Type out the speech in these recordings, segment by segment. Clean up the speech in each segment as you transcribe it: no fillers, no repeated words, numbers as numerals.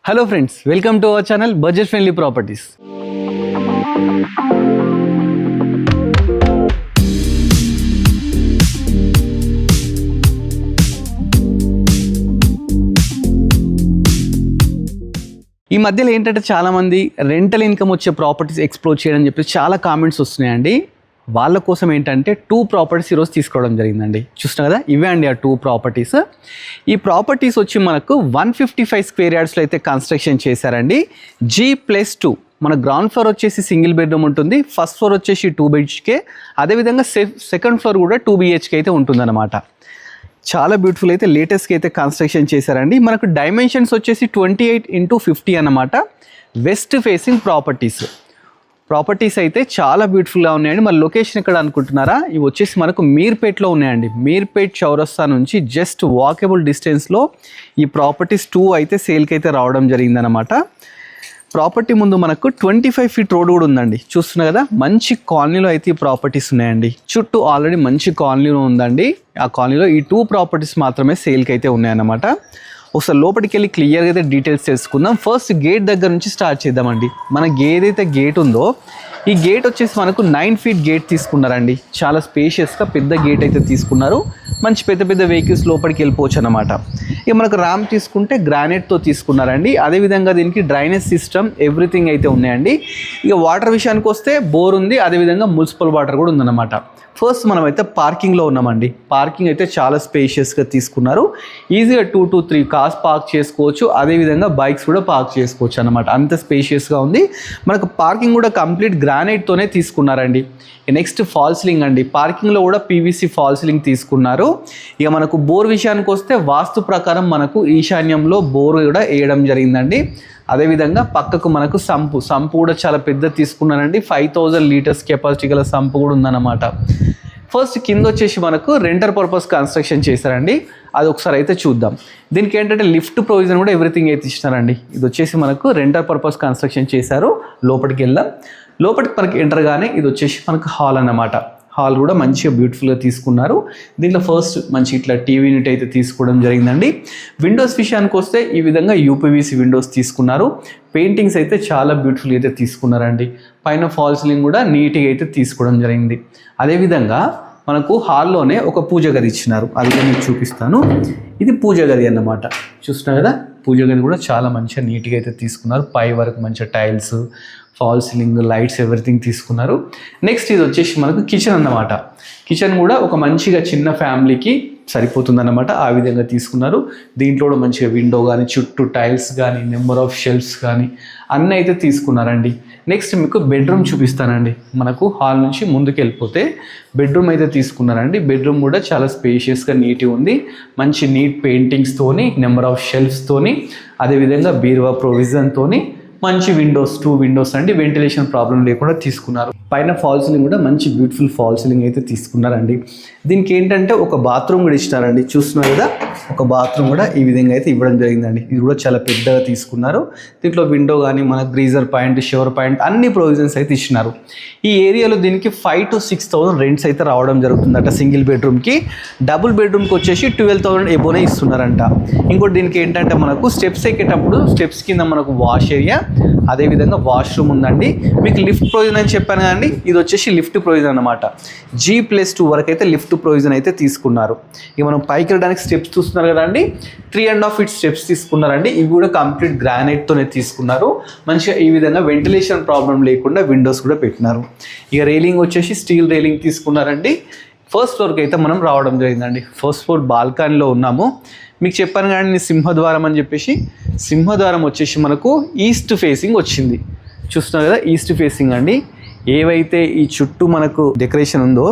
Hello friends, welcome to our channel Budget Friendly Properties. ఈ మధ్యలో ఏంటంటే చాలామంది రెంటల్ ఇన్కమ్ వచ్చే ప్రాపర్టీస్ ఎక్స్ప్లోర్ చేయడం చెప్పి చాలా కామెంట్స్ వస్తున్నాయండి. వాళ్ళ కోసం ఏంటంటే 2 ప్రాపర్టీస్ ఈరోజు తీసుకోవడం జరిగిందండి. చూస్తున్నా కదా, ఇవే అండి ఆ 2 ప్రాపర్టీస్. ఈ ప్రాపర్టీస్ వచ్చి మనకు 155 స్క్వేర్ యార్డ్స్లో అయితే కన్స్ట్రక్షన్ చేశారండి. G+2 మన గ్రౌండ్ ఫ్లోర్ వచ్చేసి సింగిల్ బెడ్రూమ్ ఉంటుంది, ఫస్ట్ ఫ్లోర్ వచ్చేసి 2 BHK, అదేవిధంగా సెకండ్ ఫ్లోర్ కూడా 2 BHK అయితే ఉంటుందన్నమాట. చాలా బ్యూటిఫుల్ అయితే లేటెస్ట్గా అయితే కన్స్ట్రక్షన్ చేశారండి. మనకు డైమెన్షన్స్ వచ్చేసి 28x50 అన్నమాట. వెస్ట్ ఫేసింగ్ ప్రాపర్టీస్ అయితే చాలా బ్యూటిఫుల్గా ఉన్నాయండి. మరి లొకేషన్ ఎక్కడ అనుకుంటున్నారా? ఇవి వచ్చేసి మనకు మీర్పేట్లో ఉన్నాయండి. మీర్పేట్ చౌరస్తా నుంచి జస్ట్ వాకబుల్ డిస్టెన్స్లో ఈ ప్రాపర్టీస్ 2 అయితే సేల్కి అయితే రావడం జరిగిందనమాట. ప్రాపర్టీ ముందు మనకు 25 ఫీట్ రోడ్ కూడా ఉందండి. చూస్తున్నా కదా, మంచి కాలనీలో అయితే ఈ ప్రాపర్టీస్ ఉన్నాయండి. చుట్టూ ఆల్రెడీ మంచి కాలనీలో ఉందండి. ఆ కాలనీలో ఈ 2 ప్రాపర్టీస్ మాత్రమే సేల్కి అయితే ఉన్నాయన్నమాట. ఒకసారి లోపలికి వెళ్ళి క్లియర్గా అయితే డీటెయిల్స్ తెలుసుకుందాం. ఫస్ట్ గేట్ దగ్గర నుంచి స్టార్ట్ చేద్దామండి. మనకి ఏదైతే గేట్ ఉందో ఈ గేట్ వచ్చేసి మనకు 9 ఫీట్ గేట్ తీసుకున్నారండి. చాలా స్పేషియస్గా పెద్ద గేట్ అయితే తీసుకున్నారు. మంచి పెద్ద వెహికల్స్ లోపలికి వెళ్ళిపోవచ్చు అనమాట. ఇక మనకు ర్యాంప్ తీసుకుంటే గ్రానైట్తో తీసుకున్నారండి. అదేవిధంగా దీనికి డ్రైనేజ్ సిస్టమ్ ఎవ్రీథింగ్ అయితే ఉన్నాయండి. ఇక వాటర్ విషయానికి వస్తే బోర్ ఉంది, అదేవిధంగా మున్సిపల్ వాటర్ కూడా ఉందన్నమాట. ఫస్ట్ మనం అయితే పార్కింగ్లో ఉన్నామండి. పార్కింగ్ అయితే చాలా స్పేషియస్గా తీసుకున్నారు. ఈజీగా 2 to 3 కార్స్ పార్క్ చేసుకోవచ్చు, అదేవిధంగా బైక్స్ కూడా పార్క్ చేసుకోవచ్చు అన్నమాట. అంత స్పేషియస్గా ఉంది. మనకు పార్కింగ్ కూడా కంప్లీట్ గ్రానైట్తోనే తీసుకున్నారండి. నెక్స్ట్ ఫాల్ సీలింగ్ అండి. పార్కింగ్లో కూడా PVC ఫాల్ సీలింగ్ తీసుకున్నారు. ఇక మనకు బోర్ విషయానికి వస్తే వాస్తు ప్రకారం మనకు ఈశాన్యంలో బోర్ కూడా వేయడం జరిగిందండి. అదేవిధంగా పక్కకు మనకు సంపు కూడా చాలా పెద్ద తీసుకున్నారండి. 5000 లీటర్స్ కెపాసిటీ గల సంపు కూడా ఉందన్నమాట. ఫస్ట్ కింద వచ్చేసి మనకు రెంటర్ పర్పస్ కన్స్ట్రక్షన్ చేశారండి. అది ఒకసారి అయితే చూద్దాం. దీనికి ఏంటంటే లిఫ్ట్ ప్రొవిజన్ కూడా ఎవ్రీథింగ్ అయితే ఇచ్చినారండి. ఇది వచ్చేసి మనకు రెంటర్ పర్పస్ కన్స్ట్రక్షన్ చేశారు. లోపలికి వెళ్దాం. లోపలికి మనకి ఎంటర్ గానే ఇది వచ్చేసి మనకు హాల్ అన్నమాట. హాల్ కూడా మంచిగా బ్యూటిఫుల్గా తీసుకున్నారు. దీంట్లో ఫస్ట్ మంచి ఇట్లా టీవీ యూనిట్ అయితే తీసుకోవడం జరిగిందండి. విండోస్ విషయానికి వస్తే ఈ విధంగా UPVC విండోస్ తీసుకున్నారు. పెయింటింగ్స్ అయితే చాలా బ్యూటిఫుల్గా అయితే తీసుకున్నారండి. పైన ఫాల్ సీలింగ్ కూడా నీట్గా అయితే తీసుకోవడం జరిగింది. అదేవిధంగా మనకు హాల్లోనే ఒక పూజ గది ఇచ్చినారు. అది నేను చూపిస్తాను. ఇది పూజ గది అన్నమాట. చూస్తున్నారు కదా, పూజ గది కూడా చాలా మంచిగా నీట్గా అయితే తీసుకున్నారు. పై వరకు మంచిగా tiles, fall ceiling, lights everything తీసుకున్నారు. నెక్స్ట్ ఇది వచ్చేసి మనకు కిచెన్ అన్నమాట. కిచెన్ కూడా ఒక మంచిగా చిన్న ఫ్యామిలీకి సరిపోతుందన్నమాట. ఆ విధంగా తీసుకున్నారు. దీంట్లో కూడా మంచిగా విండో కానీ, చుట్టూ టైల్స్ కానీ, నెంబర్ ఆఫ్ షెల్ఫ్స్ కానీ అన్నీ అయితే తీసుకున్నారండి. నెక్స్ట్ మీకు బెడ్రూమ్ చూపిస్తానండి. మనకు హాల్ నుంచి ముందుకు వెళ్ళిపోతే బెడ్రూమ్ అయితే తీసుకున్నారండి. బెడ్రూమ్ కూడా చాలా స్పేషియస్గా నీట్గా ఉంది. మంచి నీట్ పెయింటింగ్స్తోని, నెంబర్ ఆఫ్ షెల్ఫ్స్తోని, అదేవిధంగా బీరువా ప్రొవిజన్తోని, మంచి విండోస్ 2 విండోస్ అండి. వెంటిలేషన్ ప్రాబ్లం లేకుండా తీసుకున్నారు. పైన ఫాల్ సీలింగ్ కూడా మంచి బ్యూటిఫుల్ ఫాల్ సీలింగ్ అయితే తీసుకున్నారండి. దీనికి ఏంటంటే ఒక బాత్రూమ్ కూడా ఇచ్చినారండి. చూస్తున్నారు కదా, ఒక బాత్రూమ్ కూడా ఈ విధంగా అయితే ఇవ్వడం జరిగిందండి. ఇది కూడా చాలా పెద్దగా తీసుకున్నారు. దీంట్లో విండో కానీ, మన గ్రీజర్ పాయింట్, షవర్ పాయింట్ అన్ని ప్రొవిజన్స్ అయితే ఇచ్చినారు. ఈ ఏరియాలో దీనికి 5,000 to 6,000 రెంట్స్ అయితే రావడం జరుగుతుందట సింగిల్ బెడ్రూమ్కి. డబుల్ బెడ్రూమ్కి వచ్చేసి 12,000 ఎబోనే ఇస్తున్నారంట. ఇంకోటి దీనికి ఏంటంటే మనకు స్టెప్స్ ఎక్కేటప్పుడు స్టెప్స్ కింద మనకు వాష్ ఏరియా, అదేవిధంగా వాష్రూమ్ ఉందండి. మీకు లిఫ్ట్ ప్రొవిజన్ అని చెప్పాను కదండి, ఇది వచ్చేసి లిఫ్ట్ ప్రొవిజన్ అనమాట. G+2 వరకు అయితే లిఫ్ట్ ప్రొవిజన్ అయితే తీసుకున్నారు. ఇక మనం పైకి వెళ్ళడానికి స్టెప్స్ చూస్తున్నారు కదండి, 3.5 feet స్టెప్స్ తీసుకున్నారండి. ఇవి కూడా కంప్లీట్ గ్రానైట్తోనే తీసుకున్నారు. మంచిగా ఈ విధంగా వెంటిలేషన్ ప్రాబ్లం లేకుండా విండోస్ కూడా పెట్టినారు. ఇక రైలింగ్ వచ్చేసి స్టీల్ రైలింగ్ తీసుకున్నారండి. ఫస్ట్ ఫ్లోర్కి అయితే మనం రావడం జరిగిందండి. ఫస్ట్ ఫ్లోర్ బాల్కనీలో ఉన్నాము. మీకు చెప్పాను కానీ సింహద్వారం అని చెప్పేసి, సింహద్వారం వచ్చేసి మనకు ఈస్ట్ ఫేసింగ్ వచ్చింది. చూస్తున్నారు కదా, ఈస్ట్ ఫేసింగ్ అండి. ఏవైతే ఈ చుట్టూ మనకు డెకరేషన్ ఉందో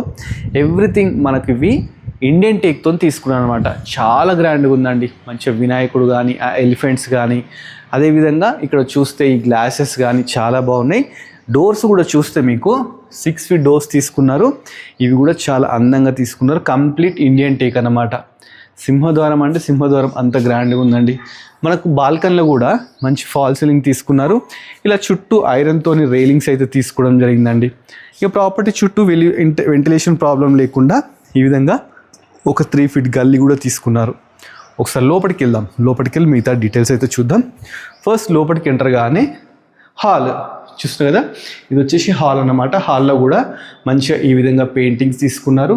ఎవ్రీథింగ్ మనకు ఇవి ఇండియన్ టేక్తో తీసుకున్నాను అనమాట. చాలా గ్రాండ్గా ఉందండి. మంచిగా వినాయకుడు కానీ, ఎలిఫెంట్స్ కానీ, అదేవిధంగా ఇక్కడ చూస్తే ఈ గ్లాసెస్ కానీ చాలా బాగున్నాయి. డోర్స్ కూడా చూస్తే మీకు 6 feet డోర్స్ తీసుకున్నారు. ఇవి కూడా చాలా అందంగా తీసుకున్నారు. కంప్లీట్ ఇండియన్ టేక్ అన్నమాట. సింహద్వారం అంటే సింహద్వారం అంత గ్రాండ్గా ఉందండి. మనకు బాల్కనీలో కూడా మంచి ఫాల్ సీలింగ్ తీసుకున్నారు. ఇలా చుట్టూ ఐరన్తోని రైలింగ్స్ అయితే తీసుకోవడం జరిగిందండి. ఇక ప్రాపర్టీ చుట్టూ వెంటిలేషన్ ప్రాబ్లం లేకుండా ఈ విధంగా ఒక 3 feet గల్లీ కూడా తీసుకున్నారు. ఒకసారి లోపలికి వెళ్దాం. లోపలికి వెళ్ళి మిగతా డీటెయిల్స్ అయితే చూద్దాం. ఫస్ట్ లోపలికి ఎంటర్ కానీ హాల్ చూస్తున్నారు కదా, ఇది వచ్చేసి హాల్ అన్నమాట. హాల్లో కూడా మంచిగా ఈ విధంగా పెయింటింగ్స్ తీసుకున్నారు,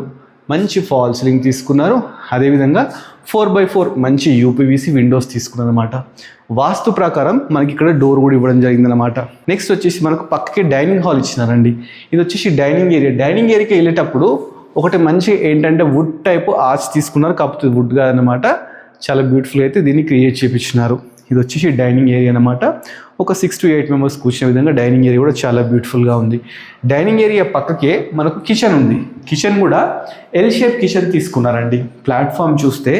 మంచి ఫాల్ సీలింగ్ తీసుకున్నారు. అదేవిధంగా 4x4 మంచి యూపీవీసీ విండోస్ తీసుకున్నారు అనమాట. వాస్తు ప్రకారం మనకి ఇక్కడ డోర్ కూడా ఇవ్వడం జరిగిందనమాట. నెక్స్ట్ వచ్చేసి మనకు పక్కకి డైనింగ్ హాల్ ఇచ్చినారండి. ఇది వచ్చేసి డైనింగ్ ఏరియా. డైనింగ్ ఏరియాకి వెళ్ళేటప్పుడు ఒకటి మంచి ఏంటంటే వుడ్ టైప్ ఆర్చ్ తీసుకున్నారు, కాకపోతే వుడ్ కాదనమాట. చాలా బ్యూటిఫుల్గా అయితే దీన్ని క్రియేట్ చేయించినారు. ఇది వచ్చేసి డైనింగ్ ఏరియా అనమాట. ఒక 6 to 8 మెంబర్స్ కూర్చునే విధంగా డైనింగ్ ఏరియా కూడా చాలా బ్యూటిఫుల్గా ఉంది. డైనింగ్ ఏరియా పక్కకే మనకు కిచెన్ ఉంది. కిచెన్ కూడా ఎల్ షేప్ కిచెన్ తీసుకున్నారండి. ప్లాట్ఫామ్ చూస్తే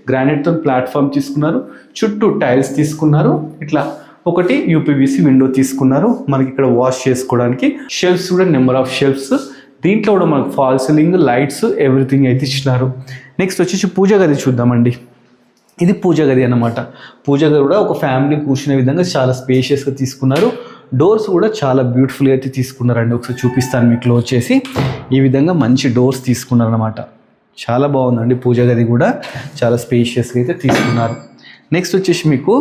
గ్రానైట్తో ప్లాట్ఫామ్ తీసుకున్నారు, చుట్టూ టైల్స్ తీసుకున్నారు, ఇట్లా ఒకటి యూపీవీసీ విండో తీసుకున్నారు. మనకి ఇక్కడ వాష్ చేసుకోవడానికి షెల్ఫ్స్ కూడా నెంబర్ ఆఫ్ షెల్ఫ్స్, దీంట్లో కూడా మనకు ఫాల్ సీలింగ్, లైట్స్, ఎవ్రీథింగ్ అయితే ఇచ్చినారు. నెక్స్ట్ వచ్చేసి పూజ గది చూద్దామండి. ఇది పూజ గది అన్నమాట. పూజ గది కూడా ఒక ఫ్యామిలీ కూర్చునే విధంగా చాలా స్పేషియస్గా తీసుకున్నారు. డోర్స్ కూడా చాలా బ్యూటిఫుల్గా అయితే తీసుకున్నారండి. ఒకసారి చూపిస్తాను మీకు క్లోజ్ చేసి. ఈ విధంగా మంచి డోర్స్ తీసుకున్నారన్నమాట. చాలా బాగుందండి. పూజ గది కూడా చాలా స్పేషియస్గా అయితే తీసుకున్నారు. నెక్స్ట్ వచ్చేసి మీకు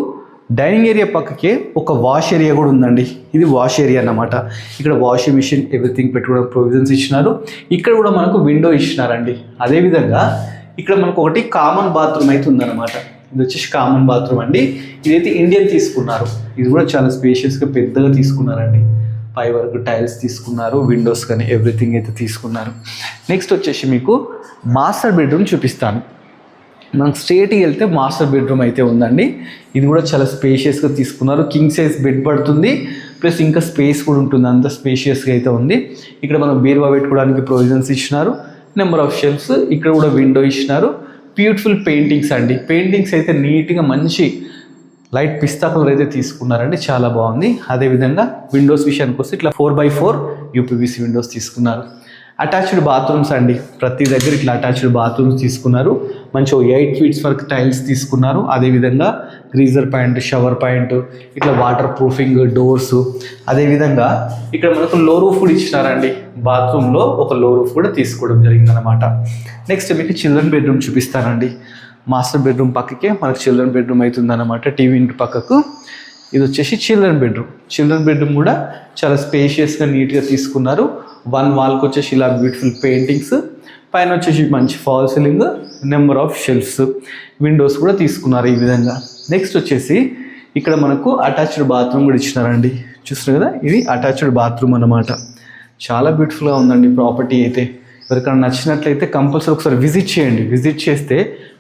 డైనింగ్ ఏరియా పక్కకే ఒక వాష్ ఏరియా కూడా ఉందండి. ఇది వాష్ ఏరియా అన్నమాట. ఇక్కడ వాషింగ్ మిషన్ ఎవ్రీథింగ్ పెట్టుకోవడానికి ప్రొవిజన్స్ ఇచ్చినారు. ఇక్కడ కూడా మనకు విండో ఇచ్చినారండి. అదేవిధంగా ఇక్కడ మనకు ఒకటి కామన్ బాత్రూమ్ అయితే ఉందన్నమాట. ఇది వచ్చేసి కామన్ బాత్రూమ్ అండి. ఇదైతే ఇండియన్ తీసుకున్నారు. ఇది కూడా చాలా స్పేషియస్గా పెద్దగా తీసుకున్నారండి. పై వరకు టైల్స్ తీసుకున్నారు, విండోస్ కానీ ఎవ్రీథింగ్ అయితే తీసుకున్నారు. నెక్స్ట్ వచ్చేసి మీకు మాస్టర్ బెడ్రూమ్ చూపిస్తాను. మనకు స్ట్రేట్కి వెళ్తే మాస్టర్ బెడ్రూమ్ అయితే ఉందండి. ఇది కూడా చాలా స్పేషియస్గా తీసుకున్నారు. కింగ్ సైజ్ బెడ్ పడుతుంది, ప్లస్ ఇంకా స్పేస్ కూడా ఉంటుంది. అంత స్పేషియస్గా అయితే ఉంది. ఇక్కడ మనం బీరువా పెట్టుకోవడానికి ప్రొవిజన్స్ ఇచ్చినారు, నెంబర్ ఆఫ్ షెల్ఫ్స్, ఇక్కడ కూడా విండో ఇచ్చినారు. బ్యూటిఫుల్ పెయింటింగ్స్ అండి. పెయింటింగ్స్ అయితే నీట్గా మంచి లైట్ పిస్తా కలర్ అయితే తీసుకున్నారండి. చాలా బాగుంది. అదేవిధంగా విండోస్ విషయానికి వస్తే ఇట్లా 4x4 యూపీవీసీ విండోస్ తీసుకున్నారు. అటాచ్డ్ బాత్రూమ్స్ అండి. ప్రతి దగ్గర ఇట్లా అటాచ్డ్ బాత్రూమ్స్ తీసుకున్నారు. మంచి 8 feet వరకు టైల్స్ తీసుకున్నారు. అదేవిధంగా గ్రీజర్ పాయింట్, షవర్ పాయింట్, ఇట్లా వాటర్ ప్రూఫింగ్ డోర్స్. అదేవిధంగా ఇక్కడ మనకు లో రూఫ్ కూడా ఇచ్చినారండి. బాత్రూంలో ఒక లో రూఫ్ కూడా తీసుకోవడం జరిగిందనమాట. నెక్స్ట్ మీకు చిల్డ్రన్ బెడ్రూమ్ చూపిస్తానండి. మాస్టర్ బెడ్రూమ్ పక్కకే మనకు చిల్డ్రన్ బెడ్రూమ్ అవుతుందన్నమాట. టీవీ ఇంటి పక్కకు ఇది వచ్చేసి చిల్డ్రన్ బెడ్రూమ్. చిల్డ్రన్ బెడ్రూమ్ కూడా చాలా స్పేషియస్గా నీట్గా తీసుకున్నారు. వన్ వాల్కి వచ్చేసి ఇలా బ్యూటిఫుల్ పెయింటింగ్స్, పైన వచ్చేసి మంచి fall ceiling, number of shelves, Windows కూడా తీసుకున్నారు ఈ విధంగా. నెక్స్ట్ వచ్చేసి ఇక్కడ మనకు అటాచ్డ్ బాత్రూమ్ కూడా ఇచ్చినారండి. చూస్తున్నారు కదా, ఇది అటాచ్డ్ బాత్రూమ్ అన్నమాట. చాలా బ్యూటిఫుల్గా ఉందండి ప్రాపర్టీ అయితే. ఎవరికైనా నచ్చినట్లయితే కంపల్సరీ ఒకసారి విజిట్ చేయండి. విజిట్ చేస్తే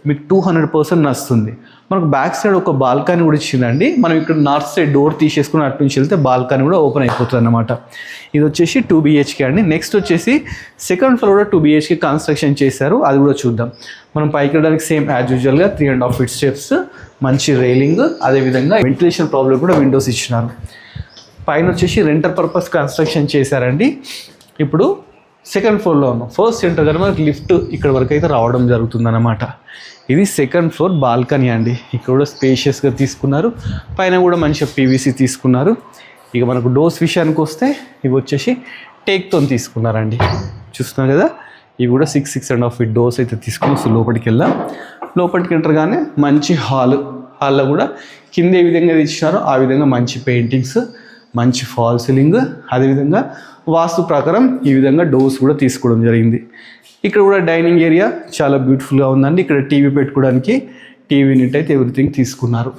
మీకు 200% నచ్చుతుంది. మనకు బ్యాక్ సైడ్ ఒక బాల్కనీ కూడా ఇచ్చిందండి. మనం ఇక్కడ నార్త్ సైడ్ డోర్ తీసేసుకుని అటు నుంచి వెళ్తే బాల్కనీ కూడా ఓపెన్ అయిపోతుంది అన్నమాట. ఇది వచ్చేసి 2 BHK అండి. నెక్స్ట్ వచ్చేసి సెకండ్ ఫ్లోర్ కూడా 2 BHK కన్స్ట్రక్షన్ చేశారు. అది కూడా చూద్దాం. మనం పైకి వెళ్ళడానికి సేమ్ యాజ్ యూజువల్గా 3.5 feet స్టెప్స్, మంచి రైలింగ్, అదేవిధంగా వెంటిలేషన్ ప్రాబ్లం కూడా విండోస్ ఇచ్చినారు. పైన వచ్చేసి రెంటర్ పర్పస్ కన్స్ట్రక్షన్ చేశారండి. ఇప్పుడు సెకండ్ ఫ్లోర్లో ఉన్నాం. ఫస్ట్ సెంటర్ కానీ మనకి లిఫ్ట్ ఇక్కడ వరకు అయితే రావడం జరుగుతుందన్నమాట. ఇది సెకండ్ ఫ్లోర్ బాల్కనీ అండి. ఇక్కడ కూడా స్పేషియస్గా తీసుకున్నారు. పైన కూడా మంచిగా పీవీసీ తీసుకున్నారు. ఇక మనకు డోర్స్ విషయానికి వస్తే ఇవి వచ్చేసి టేక్తో తీసుకున్నారండి. చూస్తున్నారు కదా, ఇవి కూడా 6.5 feet డోర్స్ అయితే తీసుకుని సో లోపలికి వెళ్దాం. లోపలికి ఎంటర్గానే మంచి హాల్లో కూడా కింద ఏ విధంగా ఇచ్చినారో ఆ విధంగా మంచి పెయింటింగ్స్, మంచి ఫాల్ సీలింగ్, అదేవిధంగా వాస్తు ప్రకారం ఈ విధంగా డోర్స్ కూడా తీసుకోవడం జరిగింది. ఇక్కడ కూడా డైనింగ్ ఏరియా చాలా బ్యూటిఫుల్గా ఉందండి. ఇక్కడ టీవీ పెట్టుకోవడానికి టీవీ యూనిట్ అయితే ఎవ్రీథింగ్ తీసుకున్నారు.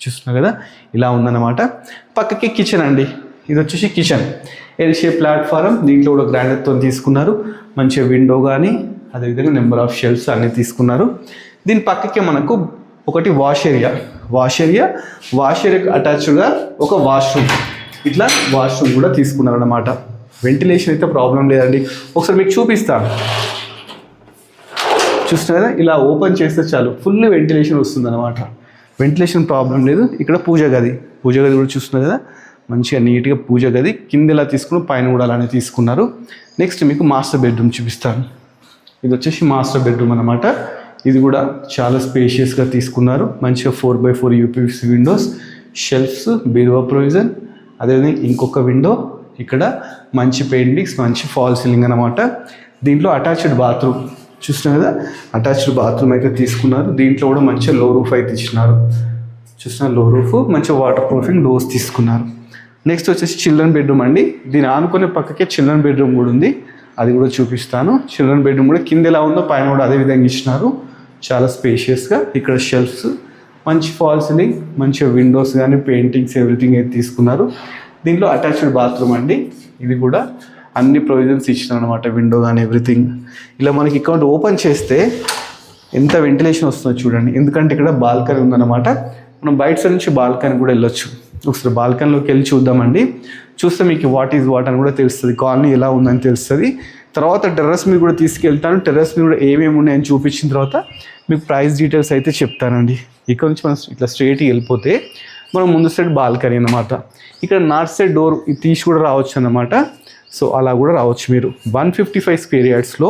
చూస్తున్నారు కదా, ఇలా ఉందన్నమాట. పక్కకి కిచెన్ అండి. ఇది వచ్చేసి కిచెన్ ఎల్ షేప్ ప్లాట్ఫారం. దీంట్లో కూడా గ్రానైట్తో తీసుకున్నారు. మంచిగా విండో కానీ అదేవిధంగా నెంబర్ ఆఫ్ షెల్ఫ్స్ అన్నీ తీసుకున్నారు. దీని పక్కకే మనకు ఒకటి వాష్ ఏరియాకి అటాచ్డ్గా ఒక వాష్రూమ్, ఇట్లా వాష్రూమ్ కూడా తీసుకున్నారు అన్నమాట. వెంటిలేషన్ అయితే ప్రాబ్లం లేదండి. ఒకసారి మీకు చూపిస్తాను. చూస్తున్నారు కదా, ఇలా ఓపెన్ చేస్తే చాలు ఫుల్ వెంటిలేషన్ వస్తుంది అనమాట. వెంటిలేషన్ ప్రాబ్లం లేదు. ఇక్కడ పూజ గది కూడా చూస్తున్నారు కదా, మంచిగా నీట్గా పూజ గది. కింద ఇలా తీసుకుని పైన కూడా అలానే తీసుకున్నారు. నెక్స్ట్ మీకు మాస్టర్ బెడ్రూమ్ చూపిస్తాను. ఇది వచ్చేసి మాస్టర్ బెడ్రూమ్ అనమాట. ఇది కూడా చాలా స్పేషియస్గా తీసుకున్నారు. మంచిగా 4x4 యూపీవీసీ విండోస్, షెల్ఫ్స్, బీరువా ప్రొవిజన్, అదేవిధంగా ఇంకొక విండో, ఇక్కడ మంచి పెయింటింగ్స్, మంచి ఫాల్ సీలింగ్ అనమాట. దీంట్లో అటాచ్డ్ బాత్రూమ్ చూస్తున్నారు కదా, అటాచ్డ్ బాత్రూమ్ అయితే తీసుకున్నారు. దీంట్లో కూడా మంచిగా లో రూఫ్ అయితే ఇచ్చినారు. చూసిన లో రూఫ్, మంచి వాటర్ ప్రూఫింగ్ డోర్స్ తీసుకున్నారు. నెక్స్ట్ వచ్చేసి చిల్డ్రన్ బెడ్రూమ్ అండి. దీని ఆనుకునే పక్కకే చిల్డ్రన్ బెడ్రూమ్ కూడా ఉంది, అది కూడా చూపిస్తాను. చిల్డ్రన్ బెడ్రూమ్ కూడా కింద ఎలా ఉందో పైన కూడా అదే విధంగా ఇచ్చినారు. చాలా స్పేషియస్గా ఇక్కడ షెల్ఫ్స్, మంచి ఫాల్ సీలింగ్, మంచిగా విండోస్ కానీ పెయింటింగ్స్ ఎవ్రీథింగ్ అయితే తీసుకున్నారు. దీంట్లో అటాచ్డ్ బాత్రూమ్ అండి. ఇది కూడా అన్ని ప్రొవిజన్స్ ఇచ్చినారు అనమాట, విండో కానీ ఎవ్రీథింగ్. ఇలా మనకి అకౌంట్ ఓపెన్ చేస్తే ఎంత వెంటిలేషన్ వస్తుందో చూడండి, ఎందుకంటే ఇక్కడ బాల్కనీ ఉందన్నమాట. మనం బయట సైడ్ నుంచి బాల్కనీ కూడా వెళ్ళొచ్చు. ఒకసారి బాల్కనీలోకి వెళ్ళి చూద్దామండి. చూస్తే మీకు వాట్ ఈజ్ వాట్ అని కూడా తెలుస్తుంది, కాలనీ ఎలా ఉందని తెలుస్తుంది. తర్వాత టెర్రస్ మీద కూడా తీసుకెళ్తాను. టెర్రస్ మీద కూడా ఏమేమి ఉన్నాయని చూపించిన తర్వాత మీకు ప్రైస్ డీటెయిల్స్ అయితే చెప్తానండి. ఇక్కడ నుంచి మనం ఇట్లా స్ట్రైట్గా వెళ్ళిపోతే మనం ముందు సైడ్ బాల్కనీ అన్నమాట. ఇక్కడ నార్త్ సైడ్ డోర్ తీసి కూడా రావచ్చు అన్నమాట. సో అలా కూడా రావచ్చు మీరు. 155 స్క్వేర్ యార్డ్స్లో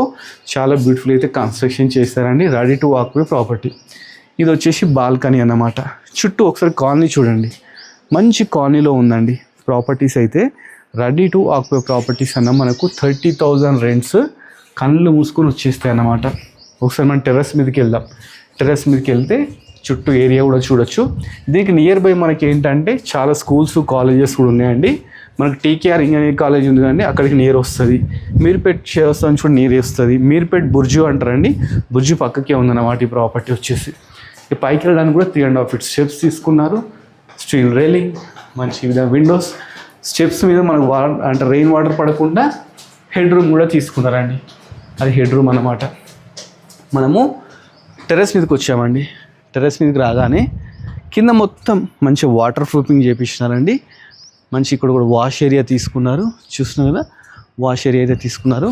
చాలా బ్యూటిఫుల్ అయితే కన్స్ట్రక్షన్ చేస్తారండి. Ready to walkway property. ఇది వచ్చేసి బాల్కనీ అన్నమాట. చుట్టూ ఒకసారి కాలనీ చూడండి, మంచి కాలనీలో ఉందండి ప్రాపర్టీస్ అయితే. రెడీ టు ఆక్యుపై ప్రాపర్టీస్ అన్న మనకు 30,000 రెంట్స్ కళ్ళు మూసుకొని వచ్చేస్తాయి అన్నమాట. ఒకసారి మనం టెర్రస్ మీదకి వెళ్దాం. టెర్రస్ మీదకి వెళ్తే చుట్టూ ఏరియా కూడా చూడొచ్చు. దీనికి నియర్ బై మనకి ఏంటంటే చాలా స్కూల్స్ కాలేజెస్ కూడా ఉన్నాయండి. మనకు టీకేఆర్ ఇంజనీరింగ్ కాలేజ్ ఉంది కానీ అక్కడికి నియర్ వస్తుంది. మీర్పేట్ చేస్తాను కూడా నియర్ వస్తుంది. మీర్పేట్ బుర్జు అంటారండి, బుర్జు పక్కకే ఉందన్నమాట ఈ ప్రాపర్టీ వచ్చేసి. ఈ పైకి వెళ్ళడానికి కూడా 3.5 feet స్టెప్స్ తీసుకున్నారు. స్టీల్ రైలింగ్, మంచి విధంగా విండోస్. స్టెప్స్ మీద మనకు అంటే రెయిన్ వాటర్ పడకుండా హెడ్ రూమ్ కూడా తీసుకున్నారండి. అది హెడ్ రూమ్ అన్నమాట. మనము టెర్రస్ మీదకి వచ్చామండి. టెర్రస్ మీదకి రాగానే కింద మొత్తం మంచి వాటర్ ప్రూఫింగ్ చేపించినారండి. మంచి ఇక్కడ కూడా వాష్ ఏరియా తీసుకున్నారు. చూస్తున్నారు కదా, వాష్ ఏరియా అయితే తీసుకున్నారు.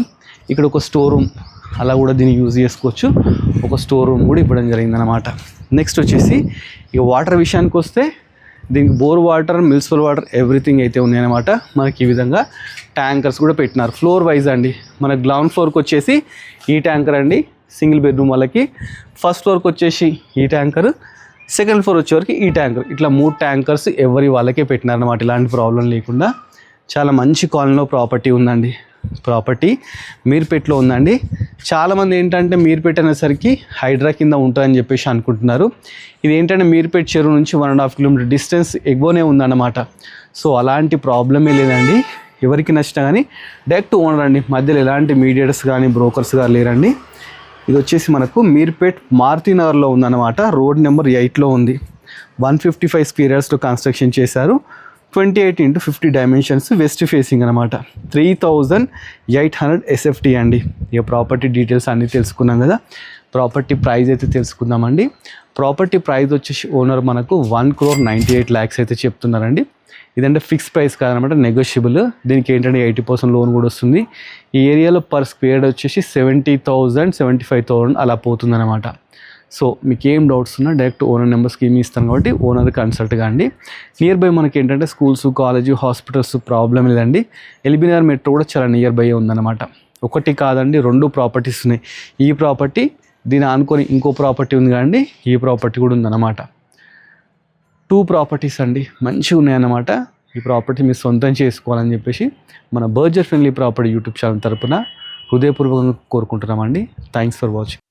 ఇక్కడ ఒక స్టోర్ రూమ్ అలా కూడా దీన్ని యూజ్ చేసుకోవచ్చు. ఒక స్టోర్ రూమ్ కూడా ఇవ్వడం జరిగిందనమాట. నెక్స్ట్ వచ్చేసి ఇక వాటర్ విషయానికి వస్తే దీనికి bore water, municipal water everything అయితే ఉన్నాయన్నమాట. మనకి ఈ విధంగా ట్యాంకర్స్ కూడా పెట్టినారు ఫ్లోర్ వైజ్ అండి. మన గ్రౌండ్ ఫ్లోర్కి వచ్చేసి ఈ ట్యాంకర్ అండి సింగిల్ బెడ్రూమ్ వాళ్ళకి. ఫస్ట్ ఫ్లోర్కి వచ్చేసి ఈ ట్యాంకర్, సెకండ్ ఫ్లోర్ వచ్చేవరకు ఈ ట్యాంకర్. ఇట్లా 3 ట్యాంకర్స్ ఎవరి వాళ్ళకే పెట్టినారన్నమాట, ఇలాంటి ప్రాబ్లం లేకుండా. చాలా మంచి కాలనీలో ప్రాపర్టీ ఉందండి. ప్రాపర్టీ మీర్పేట్లో ఉందండి. చాలామంది ఏంటంటే మీర్పేట అనేసరికి హైడ్రా కింద ఉంటుందని చెప్పేసి అనుకుంటున్నారు. ఇది ఏంటంటే మీర్పేట చెరువు నుంచి 1.5 kilometer డిస్టెన్స్ ఎగువనే ఉందన్నమాట. సో అలాంటి ప్రాబ్లమే లేదండి. ఎవరికి నచ్చినా కానీ డైరెక్ట్ ఓనర్ అండి, మధ్యలో ఎలాంటి మీడియేటర్స్ కానీ బ్రోకర్స్ కానీ లేరండి. ఇది వచ్చేసి మనకు మీర్పేట్ మారుతినగర్లో ఉందన్నమాట. రోడ్ నెంబర్ 8లో ఉంది. 155 స్క్వేర్ యార్డ్స్లో కన్స్ట్రక్షన్ చేశారు. 28x50 డైమెన్షన్స్, వెస్ట్ ఫేసింగ్ అనమాట. 3,800 SFT అండి. ఇక ప్రాపర్టీ డీటెయిల్స్ అన్నీ తెలుసుకున్నాం కదా. ప్రాపర్టీ ప్రైస్ అయితే తెలుసుకుందామండి. ప్రాపర్టీ ప్రైస్ వచ్చేసి ఓనర్ మనకు 1,98 lakhs అయితే చెప్తున్నారండి. ఇదంటే ఫిక్స్ ప్రైస్ కాదనమాట, నెగోషియబుల్. దీనికి ఏంటంటే 80% లోన్ కూడా వస్తుంది. ఈ ఏరియాలో పర్ స్క్వేర్ వచ్చేసి 70,000, 75,000 అలా పోతుందన్నమాట. సో మీకు ఏం డౌట్స్ ఉన్నా డైరెక్ట్ ఓనర్ నెంబర్స్కి ఏమి ఇస్తాను కాబట్టి ఓనర్ కన్సల్ట్ కాండి. నియర్ బై మనకి ఏంటంటే స్కూల్స్, కాలేజీ, హాస్పిటల్స్ ప్రాబ్లం లేదండి. ఎల్బీనగర్ మెట్రో కూడా చాలా నియర్ బై ఉందన్నమాట. ఒకటి కాదండి, 2 ప్రాపర్టీస్ ఉన్నాయి. ఈ ప్రాపర్టీ, దీని ఆనుకొని ఇంకో ప్రాపర్టీ ఉంది కానీ ఈ ప్రాపర్టీ కూడా ఉందన్నమాట. 2 ప్రాపర్టీస్ అండి, మంచిగా ఉన్నాయన్నమాట. ఈ ప్రాపర్టీ మీరు సొంతం చేసుకోవాలని చెప్పేసి మన budget friendly property YouTube channel తరపున హృదయపూర్వకంగా కోరుకుంటున్నామండి. Thanks for watching.